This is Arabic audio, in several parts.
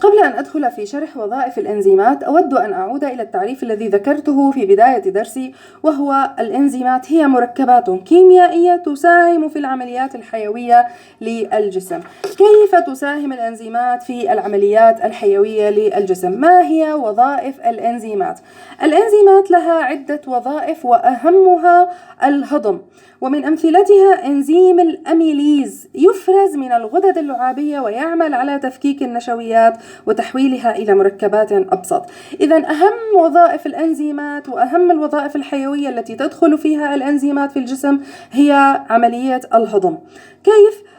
قبل أن أدخل في شرح وظائف الإنزيمات أود أن أعود إلى التعريف الذي ذكرته في بداية درسي، وهو الإنزيمات هي مركبات كيميائية تساهم في العمليات الحيوية للجسم. كيف تساهم الإنزيمات في العمليات الحيوية للجسم؟ ما هي وظائف الإنزيمات؟ الإنزيمات لها عدة وظائف وأهمها الهضم، ومن أمثلتها إنزيم الأميليز يفرز من الغدد اللعابية ويعمل على تفكيك النشويات وتحويلها إلى مركبات أبسط. إذن أهم وظائف الأنزيمات وأهم الوظائف الحيوية التي تدخل فيها الأنزيمات في الجسم هي عملية الهضم. كيف؟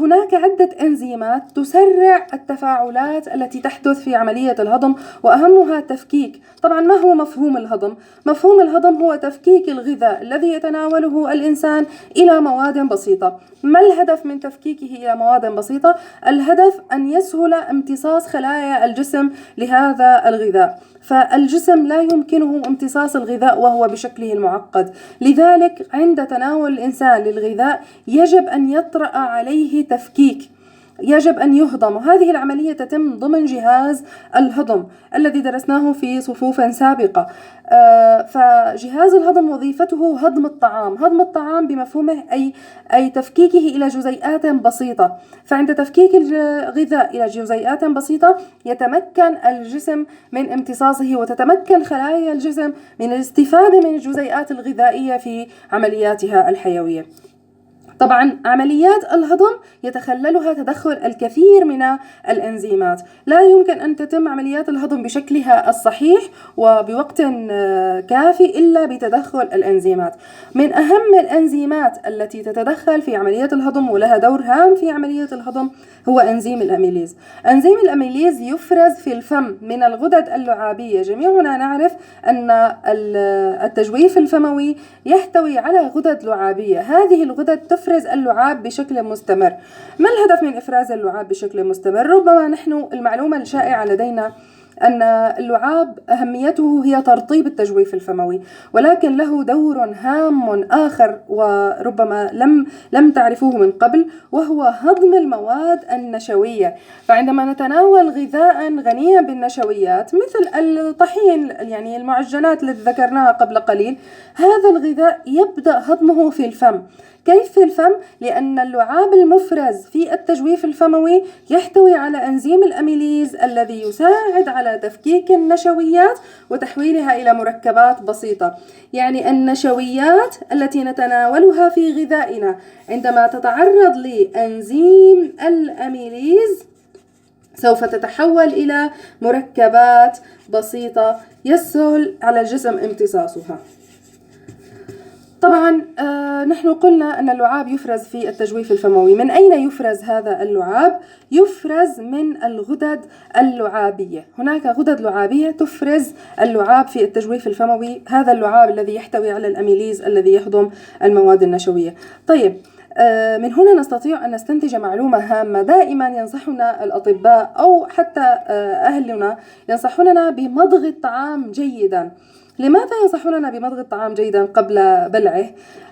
هناك عدة أنزيمات تسرع التفاعلات التي تحدث في عملية الهضم، وأهمها التفكيك. طبعا ما هو مفهوم الهضم؟ مفهوم الهضم هو تفكيك الغذاء الذي يتناوله الإنسان إلى مواد بسيطة. ما الهدف من تفكيكه إلى مواد بسيطة؟ الهدف أن يسهل امتصاص خلايا الجسم لهذا الغذاء، فالجسم لا يمكنه امتصاص الغذاء وهو بشكله المعقد، لذلك عند تناول الإنسان للغذاء يجب أن يطرأ عليه تفكيك، يجب أن يهضم. هذه العملية تتم ضمن جهاز الهضم الذي درسناه في صفوف سابقة. فجهاز الهضم وظيفته هضم الطعام. هضم الطعام بمفهومه أي تفكيكه إلى جزيئات بسيطة. فعند تفكيك الغذاء إلى جزيئات بسيطة يتمكن الجسم من امتصاصه، وتتمكن خلايا الجسم من الاستفادة من الجزيئات الغذائية في عملياتها الحيوية. طبعا عمليات الهضم يتخللها تدخل الكثير من الإنزيمات، لا يمكن أن تتم عمليات الهضم بشكلها الصحيح وبوقت كافي إلا بتدخل الإنزيمات. من أهم الإنزيمات التي تتدخل في عمليات الهضم ولها دور هام في عملية الهضم هو إنزيم الأميليز. إنزيم الأميليز يفرز في الفم من الغدد اللعابية. جميعنا نعرف أن التجويف الفموي يحتوي على غدد لعابية. هذه الغدد تفرز اللعاب بشكل مستمر. ما الهدف من إفراز اللعاب بشكل مستمر؟ ربما نحن المعلومة الشائعة لدينا أن اللعاب أهميته هي ترطيب التجويف الفموي، ولكن له دور هام آخر وربما لم تعرفوه من قبل، وهو هضم المواد النشوية. فعندما نتناول غذاء غنيا بالنشويات مثل الطحين، يعني المعجنات التي ذكرناها قبل قليل، هذا الغذاء يبدأ هضمه في الفم. كيف في الفم؟ لأن اللعاب المفرز في التجويف الفموي يحتوي على إنزيم الأميليز الذي يساعد على تفكيك النشويات وتحويلها إلى مركبات بسيطة. يعني النشويات التي نتناولها في غذائنا عندما تتعرض لإنزيم الأميليز سوف تتحول إلى مركبات بسيطة يسهل على الجسم امتصاصها. طبعا نحن قلنا أن اللعاب يفرز في التجويف الفموي. من أين يفرز هذا اللعاب؟ يفرز من الغدد اللعابية. هناك غدد لعابية تفرز اللعاب في التجويف الفموي، هذا اللعاب الذي يحتوي على الأميليز الذي يهضم المواد النشوية. طيب، من هنا نستطيع أن نستنتج معلومة هامة. دائما ينصحنا الأطباء أو حتى أهلنا ينصحوننا بمضغ الطعام جيدا. لماذا ينصحوننا بمضغ الطعام جيدا قبل بلعه؟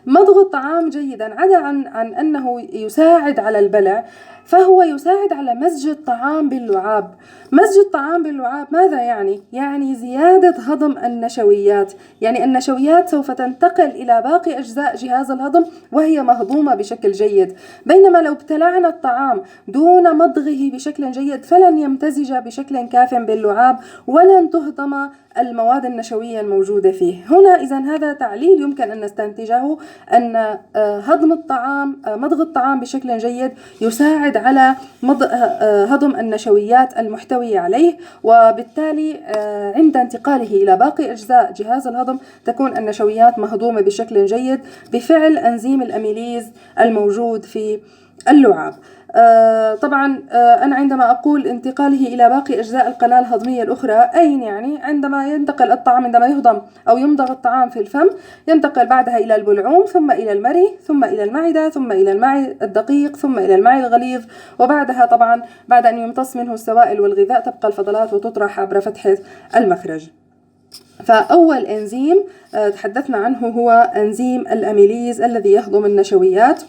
مضغ الطعام جيدا عدا عن أنه يساعد على البلع، فهو يساعد على مزج الطعام باللعاب. مزج الطعام باللعاب ماذا يعني؟ يعني زيادة هضم النشويات. يعني النشويات سوف تنتقل إلى باقي أجزاء جهاز الهضم وهي مهضومة بشكل جيد، بينما لو ابتلعنا الطعام دون مضغه بشكل جيد فلن يمتزج بشكل كاف باللعاب ولن تهضم المواد النشوية الموجودة فيه. هنا إذن هذا تعليل يمكن أن نستنتجه، أن هضم الطعام، مضغ الطعام بشكل جيد يساعد على هضم النشويات المحتوية عليه، وبالتالي عند انتقاله إلى باقي أجزاء جهاز الهضم تكون النشويات مهضومة بشكل جيد بفعل أنزيم الأميليز الموجود في اللعاب. طبعا أنا عندما أقول انتقاله إلى باقي أجزاء القناة الهضمية الأخرى، أين يعني عندما ينتقل الطعام، عندما يهضم أو يمضغ الطعام في الفم ينتقل بعدها إلى البلعوم، ثم إلى المري، ثم إلى المعدة، ثم إلى المعي الدقيق، ثم إلى المعي الغليظ، وبعدها طبعا بعد أن يمتص منه السوائل والغذاء تبقى الفضلات وتطرح عبر فتحة المخرج. فأول إنزيم تحدثنا عنه هو إنزيم الأميليز الذي يهضم النشويات،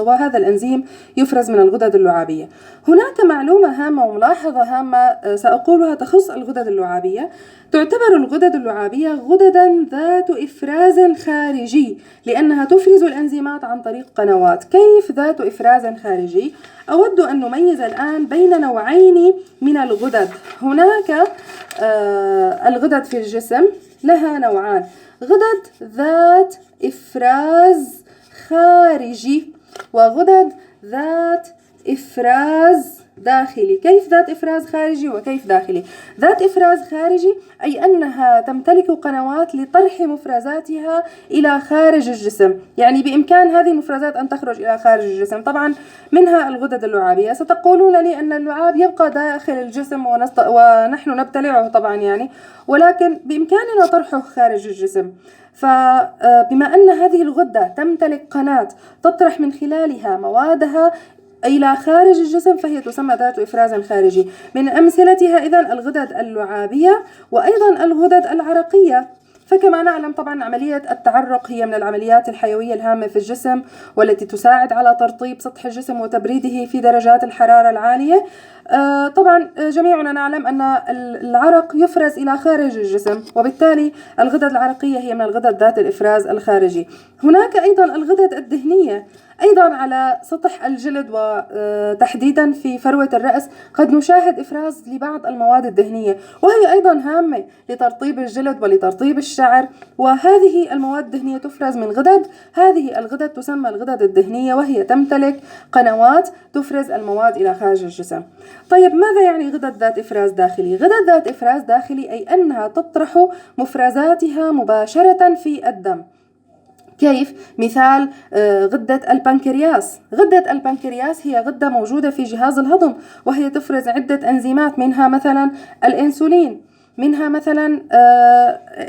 وهذا الإنزيم يفرز من الغدد اللعابية. هناك معلومة هامة وملاحظة هامة سأقولها تخص الغدد اللعابية. تعتبر الغدد اللعابية غددا ذات إفراز خارجي لأنها تفرز الإنزيمات عن طريق قنوات. كيف ذات إفراز خارجي؟ أود أن نميز الآن بين نوعين من الغدد. هناك الغدد في الجسم لها نوعان: غدد ذات إفراز خارجي وغدد ذات إفراز داخلي. كيف ذات إفراز خارجي وكيف داخلي؟ ذات إفراز خارجي أي أنها تمتلك قنوات لطرح مفرزاتها إلى خارج الجسم، يعني بإمكان هذه المفرزات أن تخرج إلى خارج الجسم. طبعا منها الغدد اللعابية. ستقولون لي أن اللعاب يبقى داخل الجسم ونحن نبتلعه طبعا يعني، ولكن بإمكاننا طرحه خارج الجسم. فبما أن هذه الغدة تمتلك قناة تطرح من خلالها موادها إلى خارج الجسم فهي تسمى ذات إفراز خارجي. من أمثلتها إذن الغدد اللعابية وأيضا الغدد العرقية. فكما نعلم طبعا عملية التعرق هي من العمليات الحيوية الهامة في الجسم والتي تساعد على ترطيب سطح الجسم وتبريده في درجات الحرارة العالية. طبعا جميعنا نعلم أن العرق يفرز إلى خارج الجسم، وبالتالي الغدد العرقية هي من الغدد ذات الإفراز الخارجي. هناك أيضا الغدد الدهنية أيضا على سطح الجلد وتحديدا في فروة الرأس قد نشاهد إفراز لبعض المواد الدهنية، وهي أيضا هامة لترطيب الجلد ولترطيب الشعر. وهذه المواد الدهنية تفرز من غدد، هذه الغدد تسمى الغدد الدهنية وهي تمتلك قنوات تفرز المواد إلى خارج الجسم. طيب ماذا يعني غدد ذات إفراز داخلي؟ غدد ذات إفراز داخلي أي أنها تطرح مفرزاتها مباشرة في الدم. كيف؟ مثال غدة البنكرياس. غدة البنكرياس هي غدة موجودة في جهاز الهضم وهي تفرز عدة أنزيمات، منها مثلا الإنسولين، منها مثلا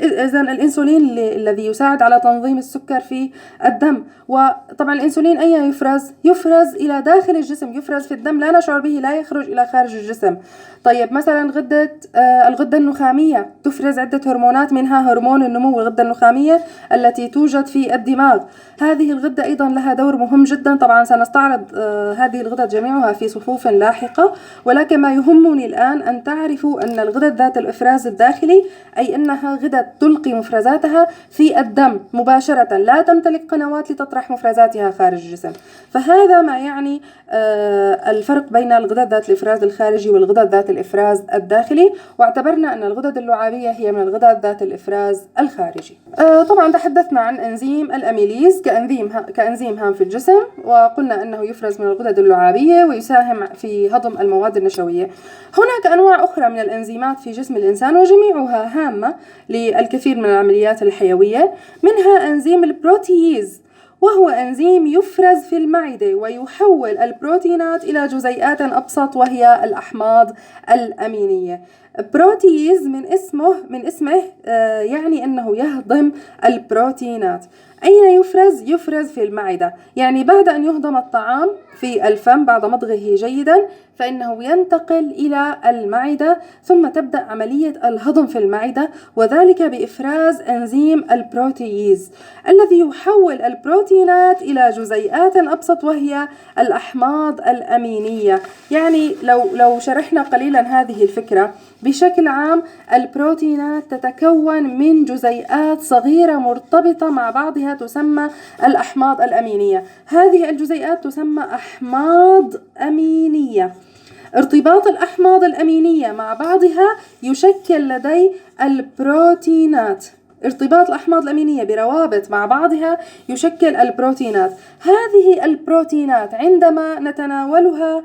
إذن الإنسولين الذي يساعد على تنظيم السكر في الدم. وطبعا الإنسولين أي يفرز إلى داخل الجسم، يفرز في الدم لا نشعر به، لا يخرج إلى خارج الجسم. طيب مثلا الغدة النخامية تفرز عدة هرمونات، منها هرمون النمو. الغدة النخامية التي توجد في الدماغ، هذه الغدة أيضا لها دور مهم جدا. طبعا سنستعرض هذه الغدد جميعها في صفوف لاحقة، ولكن ما يهمني الآن أن تعرفوا أن الغدد ذات الإفراز الداخلي أي أنها غدد تلقي مفرزاتها في الدم مباشرة، لا تمتلك قنوات لتطرح مفرزاتها خارج الجسم. فهذا ما يعني الفرق بين الغدد ذات الإفراز الخارجي والغدد ذات الإفراز الداخلي. واعتبرنا أن الغدد اللعابية هي من الغدد ذات الإفراز الخارجي. طبعا تحدثنا عن إنزيم الأميليز كأنزيم هام في الجسم، وقلنا أنه يفرز من الغدد اللعابية ويساهم في هضم المواد النشوية. هناك أنواع أخرى من الإنزيمات في جسم الإنسان وجميعها هامة للكثير من العمليات الحيوية، منها إنزيم البروتييز، وهو إنزيم يفرز في المعدة ويحول البروتينات إلى جزيئات أبسط وهي الأحماض الأمينية. بروتيز من اسمه يعني أنه يهضم البروتينات. أين يفرز في المعدة، يعني بعد أن يهضم الطعام في الفم بعد مضغه جيدا فإنه ينتقل إلى المعدة، ثم تبدأ عملية الهضم في المعدة، وذلك بإفراز إنزيم البروتييز الذي يحول البروتينات إلى جزيئات أبسط وهي الأحماض الأمينية. يعني لو شرحنا قليلا هذه الفكرة بشكل عام، البروتينات تتكون من جزيئات صغيرة مرتبطة مع بعضها تسمى الأحماض الأمينية. هذه الجزيئات تسمى أحماض أمينية. ارتباط الأحماض الأمينية مع بعضها يشكل لدي البروتينات. ارتباط الأحماض الأمينية بروابط مع بعضها يشكل البروتينات. هذه البروتينات عندما نتناولها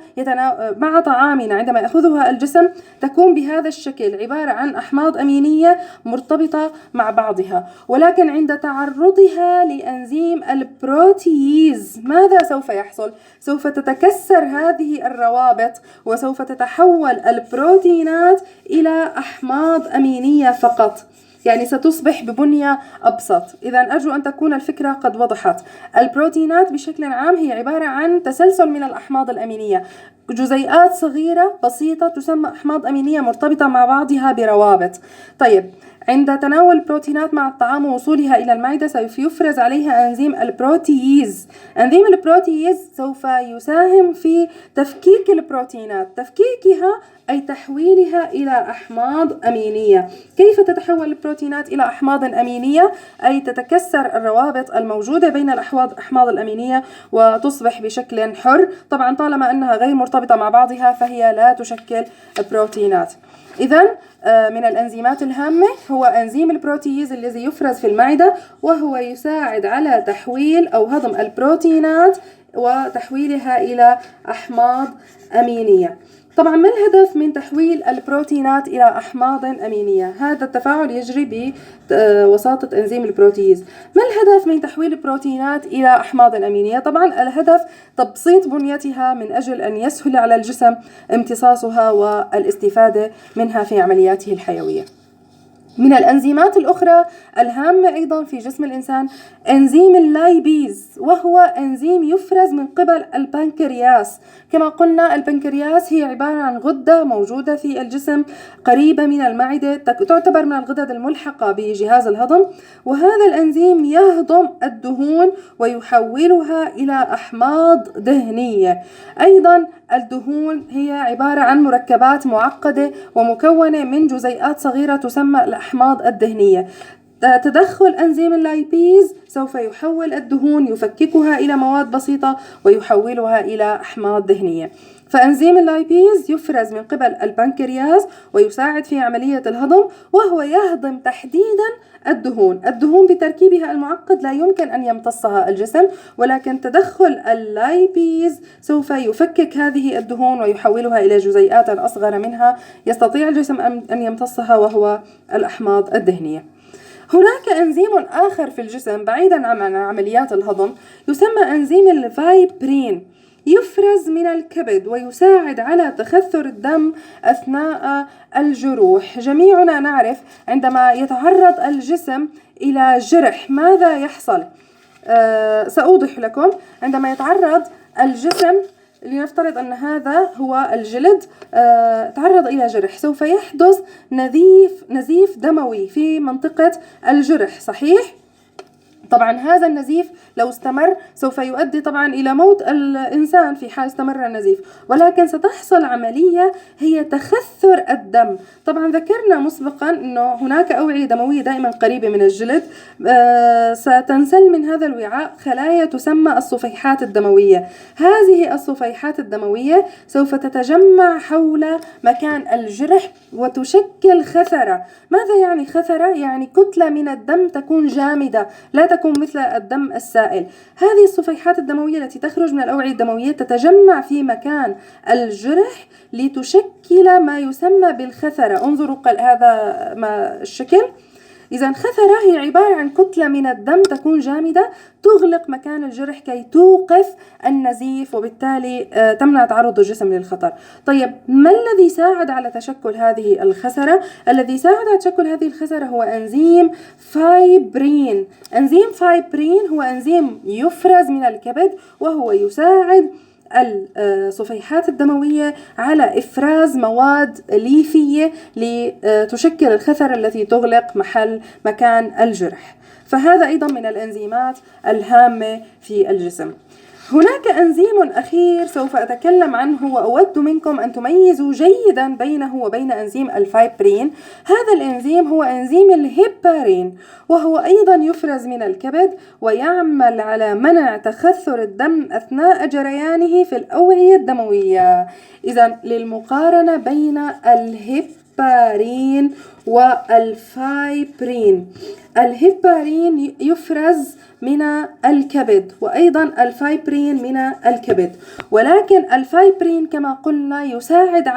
مع طعامنا، عندما يأخذها الجسم، تكون بهذا الشكل، عبارة عن أحماض أمينية مرتبطة مع بعضها. ولكن عند تعرضها لأنزيم البروتييز ماذا سوف يحصل؟ سوف تتكسر هذه الروابط وسوف تتحول البروتينات إلى أحماض أمينية فقط، يعني ستصبح ببنية أبسط. إذا أرجو أن تكون الفكرة قد وضحت. البروتينات بشكل عام هي عبارة عن تسلسل من الأحماض الأمينية. جزيئات صغيرة بسيطة تسمى أحماض أمينية مرتبطة مع بعضها بروابط. طيب، عند تناول البروتينات مع الطعام ووصولها إلى المعدة سوف يفرز عليها أنزيم البروتييز. أنزيم البروتييز سوف يساهم في تفكيك البروتينات، تفكيكها أي تحويلها إلى أحماض أمينية. كيف تتحول البروتينات إلى أحماض أمينية؟ أي تتكسر الروابط الموجودة بين الأحماض الأمينية وتصبح بشكل حر. طبعا طالما أنها غير مرتبطة مع بعضها فهي لا تشكل بروتينات. إذن من الأنزيمات الهامة هو أنزيم البروتييز الذي يفرز في المعدة، وهو يساعد على تحويل أو هضم البروتينات وتحويلها إلى أحماض أمينية. طبعا ما الهدف من تحويل البروتينات إلى أحماض أمينية؟ هذا التفاعل يجري بوساطة أنزيم البروتييز. ما الهدف من تحويل البروتينات إلى أحماض أمينية؟ طبعا الهدف تبسيط بنيتها من أجل أن يسهل على الجسم امتصاصها والاستفادة منها في عملياته الحيوية. من الأنزيمات الأخرى الهامة أيضا في جسم الإنسان أنزيم اللايبيز، وهو أنزيم يفرز من قبل البنكرياس. كما قلنا البنكرياس هي عبارة عن غدة موجودة في الجسم قريبة من المعدة، تعتبر من الغدد الملحقة بجهاز الهضم، وهذا الأنزيم يهضم الدهون ويحولها إلى أحماض دهنية. أيضا الدهون هي عبارة عن مركبات معقدة ومكونة من جزيئات صغيرة تسمى الأحماض الدهنية. تدخل أنزيم اللايبيز سوف يحول الدهون، يفككها إلى مواد بسيطة ويحولها إلى أحماض دهنية. فأنزيم اللايبيز يفرز من قبل البنكرياس ويساعد في عملية الهضم، وهو يهضم تحديدا الدهون بتركيبها المعقد لا يمكن أن يمتصها الجسم، ولكن تدخل اللايبيز سوف يفكك هذه الدهون ويحولها إلى جزيئات أصغر منها يستطيع الجسم أن يمتصها، وهو الأحماض الدهنية. هناك أنزيم آخر في الجسم بعيدا عن عمليات الهضم يسمى أنزيم الفايبرين، يفرز من الكبد ويساعد على تخثر الدم أثناء الجروح. جميعنا نعرف عندما يتعرض الجسم إلى جرح ماذا يحصل؟ سأوضح لكم. عندما يتعرض الجسم، لنفترض أن هذا هو الجلد، تعرض إلى جرح، سوف يحدث نزيف دموي في منطقة الجرح، صحيح؟ طبعا هذا النزيف لو استمر سوف يؤدي طبعا إلى موت الإنسان في حال استمر النزيف، ولكن ستحصل عملية هي تخثر الدم. طبعا ذكرنا مسبقا أنه هناك أوعية دموية دائما قريبة من الجلد، ستنسل من هذا الوعاء خلايا تسمى الصفيحات الدموية. هذه الصفيحات الدموية سوف تتجمع حول مكان الجرح وتشكل خثرة. ماذا يعني خثرة؟ يعني كتلة من الدم تكون جامدة لا تكون مثل الدم السائل. هذه الصفيحات الدموية التي تخرج من الأوعية الدموية تتجمع في مكان الجرح لتشكل ما يسمى بالخثرة. انظروا هذا ما الشكل. إذا خثرة هي عبارة عن كتلة من الدم تكون جامدة تغلق مكان الجرح كي توقف النزيف، وبالتالي تمنع تعرض الجسم للخطر. طيب، ما الذي ساعد على تشكل هذه الخثرة؟ الذي ساعد على تشكل هذه الخثرة هو أنزيم فايبرين. أنزيم فايبرين هو أنزيم يفرز من الكبد، وهو يساعد الصفيحات الدموية على إفراز مواد ليفية لتشكل الخثرة التي تغلق مكان الجرح. فهذا أيضا من الأنزيمات الهامة في الجسم. هناك أنزيم أخير سوف أتكلم عنه، وأود منكم أن تميزوا جيدا بينه وبين أنزيم الفايبرين. هذا الأنزيم هو أنزيم الهيبارين، وهو أيضا يفرز من الكبد ويعمل على منع تخثر الدم أثناء جريانه في الأوعية الدموية. إذن للمقارنة بين الهيبارين والفايبرين، الهيبارين يفرز من الكبد وأيضا الفايبرين من الكبد، ولكن الفايبرين كما قلنا يساعد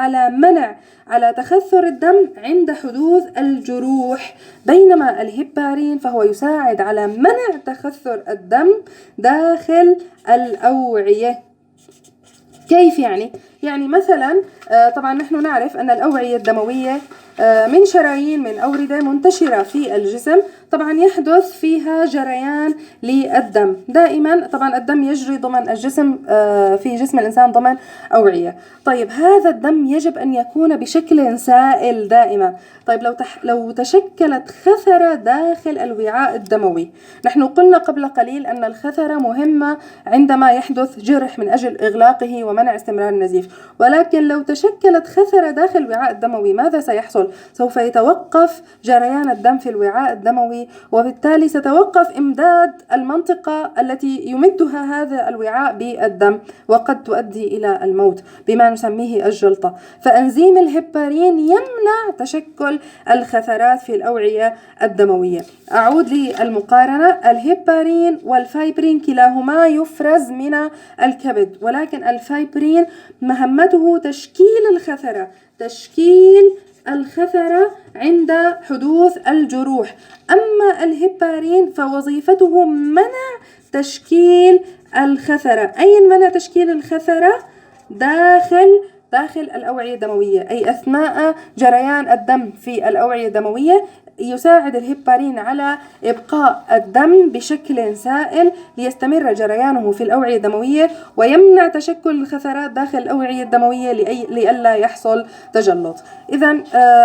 على تخثر الدم عند حدوث الجروح، بينما الهيبارين فهو يساعد على منع تخثر الدم داخل الأوعية. كيف يعني؟ يعني مثلا طبعا نحن نعرف أن الأوعية الدموية من شرايين من أوردة منتشرة في الجسم، طبعا يحدث فيها جريان للدم دائما. طبعا الدم يجري ضمن الجسم في جسم الإنسان ضمن أوعية. طيب هذا الدم يجب أن يكون بشكل سائل دائما. طيب لو تشكلت خثرة داخل الوعاء الدموي، نحن قلنا قبل قليل أن الخثرة مهمة عندما يحدث جرح من أجل إغلاقه ومنع استمرار النزيف، ولكن لو تشكلت خثرة داخل الوعاء الدموي ماذا سيحصل؟ سوف يتوقف جريان الدم في الوعاء الدموي، وبالتالي ستوقف إمداد المنطقة التي يمدها هذا الوعاء بالدم، وقد تؤدي إلى الموت بما نسميه الجلطة. فأنزيم الهبارين يمنع تشكل الخثرات في الأوعية الدموية. أعود للمقارنة، الهبارين والفايبرين كلاهما يفرز من الكبد، ولكن الفايبرين مهمته تشكيل الخثرة عند حدوث الجروح، أما الهبارين فوظيفته منع تشكيل الخثرة. أي منع تشكيل الخثرة؟ داخل الأوعية الدموية، أي أثناء جريان الدم في الأوعية الدموية يساعد الهبارين على إبقاء الدم بشكل سائل ليستمر جريانه في الأوعية الدموية، ويمنع تشكل الخثرات داخل الأوعية الدموية لئلا يحصل تجلط. إذن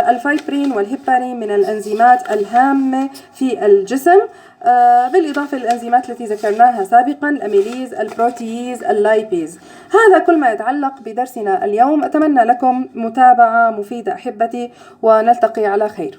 الفايبرين والهبارين من الأنزيمات الهامة في الجسم، بالإضافة للأنزيمات التي ذكرناها سابقا، الأميليز، البروتييز، اللايبيز. هذا كل ما يتعلق بدرسنا اليوم. أتمنى لكم متابعة مفيدة أحبتي، ونلتقي على خير.